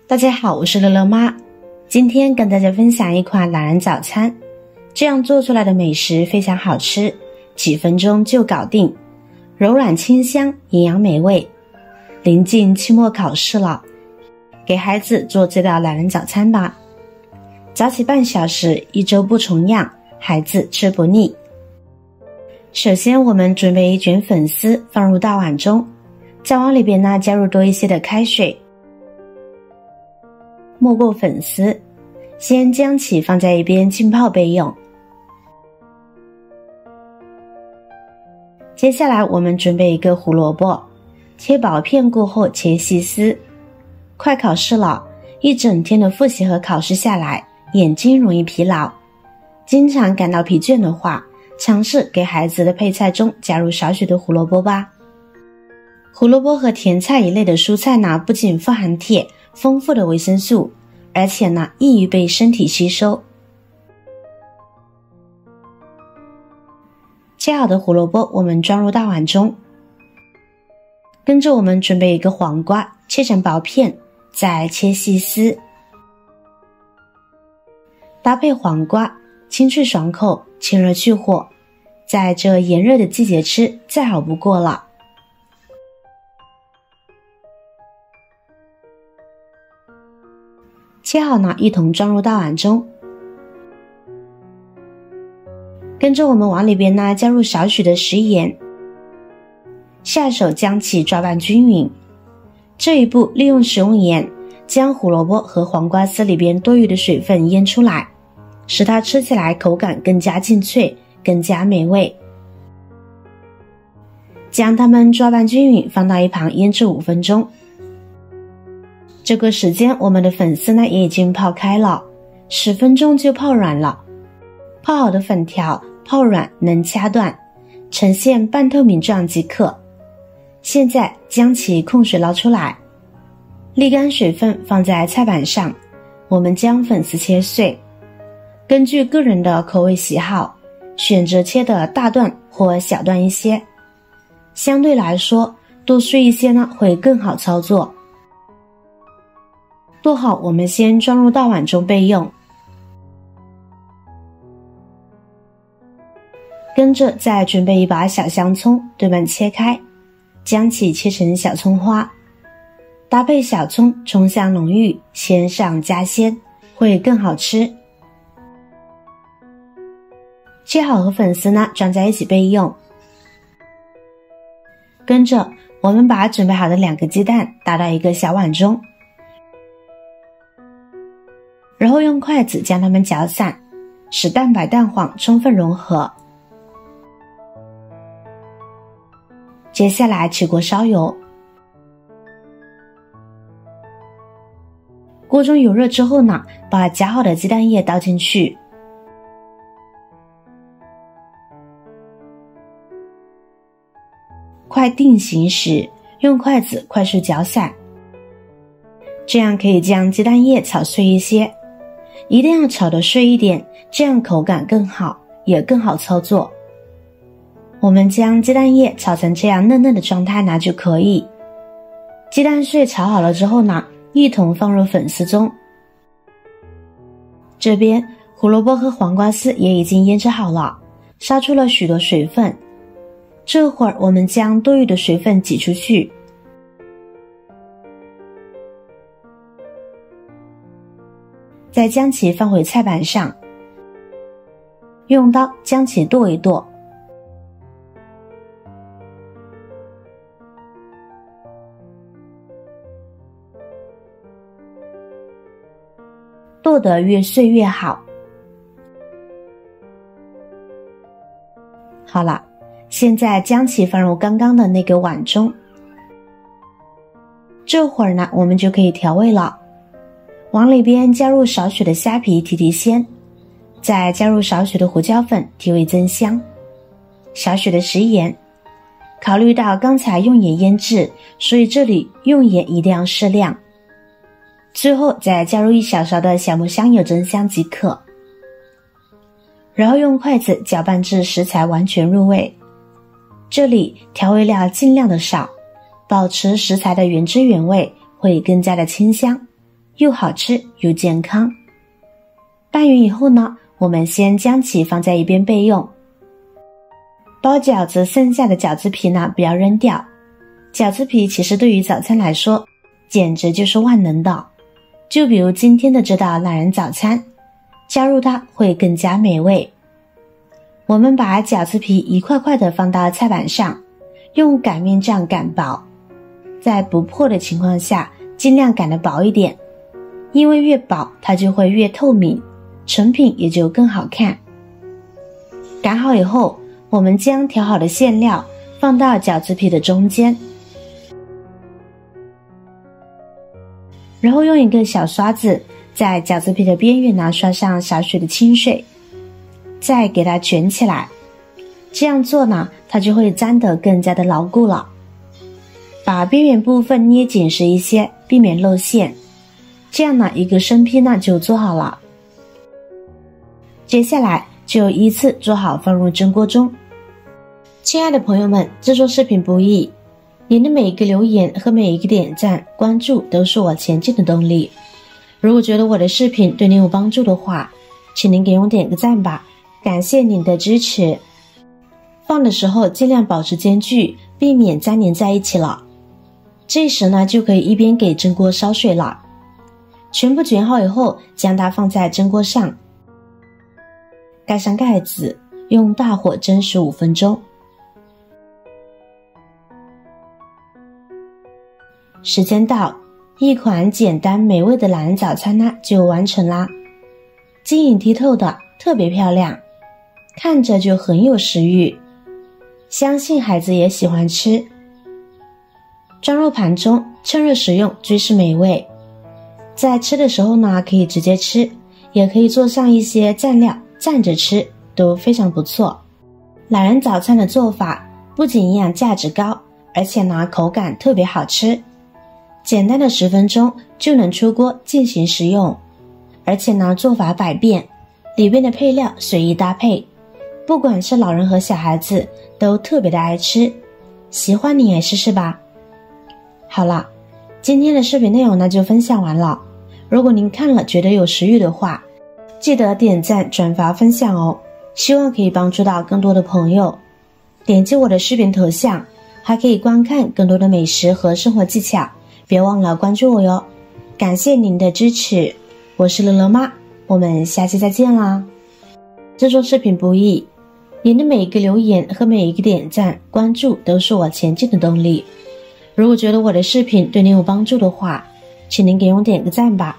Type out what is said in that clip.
大家好，我是乐乐妈。今天跟大家分享一款懒人早餐，这样做出来的美食非常好吃，几分钟就搞定，柔软清香，营养美味。临近期末考试了，给孩子做这道懒人早餐吧。早起半小时，一周不重样，孩子吃不腻。首先我们准备一卷粉丝放入大碗中，再往里边呢加入多一些的开水，没过粉丝，先将其放在一边浸泡备用。接下来我们准备一个胡萝卜，切薄片过后切细丝。快考试了，一整天的复习和考试下来，眼睛容易疲劳，经常感到疲倦的话，尝试给孩子的配菜中加入少许的胡萝卜吧。胡萝卜和甜菜一类的蔬菜呢，不仅富含铁，丰富的维生素，而且呢易于被身体吸收。切好的胡萝卜我们装入大碗中，跟着我们准备一个黄瓜，切成薄片，再切细丝。搭配黄瓜，清脆爽口，清热去火，在这炎热的季节吃再好不过了。切好呢，一同装入大碗中，跟着我们往里边呢加入少许的食盐，下手将其抓拌均匀。这一步利用食用盐将胡萝卜和黄瓜丝里边多余的水分腌出来，使它吃起来口感更加劲脆，更加美味。将它们抓拌均匀，放到一旁腌制5分钟。这个时间我们的粉丝呢也已经泡开了，10分钟就泡软了。泡好的粉条泡软能掐断，呈现半透明状即可。现在将其控水捞出来，沥干水分放在菜板上，我们将粉丝切碎，根据个人的口味喜好，选择切的大段或小段一些，相对来说多碎一些呢会更好操作。剁好我们先装入大碗中备用，跟着再准备一把小香葱，对半切开，将其切成小葱花，搭配小葱葱香浓郁，鲜上加鲜，会更好吃。切好和粉丝呢装在一起备用。跟着我们把准备好的2个鸡蛋打到一个小碗中，然后用筷子将它们搅散，使蛋白蛋黄充分融合。接下来起锅烧油，锅中油热之后呢，把搅好的鸡蛋液倒进去，快定型时用筷子快速搅散，这样可以将鸡蛋液炒碎一些，一定要炒得碎一点，这样口感更好，也更好操作。我们将鸡蛋液炒成这样嫩嫩的状态呢就可以。鸡蛋碎炒好了之后呢，一同放入粉丝中。这边胡萝卜和黄瓜丝也已经腌制好了，杀出了许多水分。这会儿我们将多余的水分挤出去，再将其放回菜板上，用刀将其剁一剁，剁得越碎越好。好了，现在将其放入刚刚的那个碗中。这会儿呢，我们就可以调味了。往里边加入少许的虾皮提提鲜，再加入少许的胡椒粉提味增香，少许的食盐。考虑到刚才用盐腌制，所以这里用盐一定要适量。最后再加入1小勺的小磨香油增香即可。然后用筷子搅拌至食材完全入味。这里调味料尽量的少，保持食材的原汁原味，会更加的清香。又好吃又健康。拌匀以后呢，我们先将其放在一边备用。包饺子剩下的饺子皮呢，不要扔掉。饺子皮其实对于早餐来说，简直就是万能的。就比如今天的这道懒人早餐，加入它会更加美味。我们把饺子皮一块块的放到菜板上，用擀面杖擀薄，在不破的情况下，尽量擀得薄一点，因为越薄它就会越透明，成品也就更好看。擀好以后，我们将调好的馅料放到饺子皮的中间，然后用一个小刷子在饺子皮的边缘呢刷上少许的清水，再给它卷起来。这样做呢，它就会粘得更加的牢固了。把边缘部分捏紧实一些，避免露馅。这样呢，一个生坯呢就做好了。接下来就依次做好放入蒸锅中。亲爱的朋友们，制作视频不易，您的每一个留言和每一个点赞、关注都是我前进的动力。如果觉得我的视频对您有帮助的话，请您给我点个赞吧，感谢您的支持。放的时候尽量保持间距，避免粘连在一起了。这时呢，就可以一边给蒸锅烧水了。全部卷好以后，将它放在蒸锅上，盖上盖子，用大火蒸15分钟。时间到，一款简单美味的懒人早餐呢就完成啦。晶莹剔透的，特别漂亮，看着就很有食欲，相信孩子也喜欢吃。装入盘中，趁热食用最是美味。在吃的时候呢，可以直接吃，也可以做上一些蘸料蘸着吃，都非常不错。懒人早餐的做法不仅营养价值高，而且呢口感特别好吃。简单的10分钟就能出锅进行食用，而且呢做法百变，里边的配料随意搭配，不管是老人和小孩子都特别的爱吃，喜欢你也试试吧。好了，今天的视频内容呢就分享完了。如果您看了觉得有食欲的话，记得点赞、转发、分享哦，希望可以帮助到更多的朋友。点击我的视频头像，还可以观看更多的美食和生活技巧，别忘了关注我哟。感谢您的支持，我是乐乐妈，我们下期再见啦。制作视频不易，您的每一个留言和每一个点赞、关注都是我前进的动力。如果觉得我的视频对您有帮助的话，请您给我点个赞吧，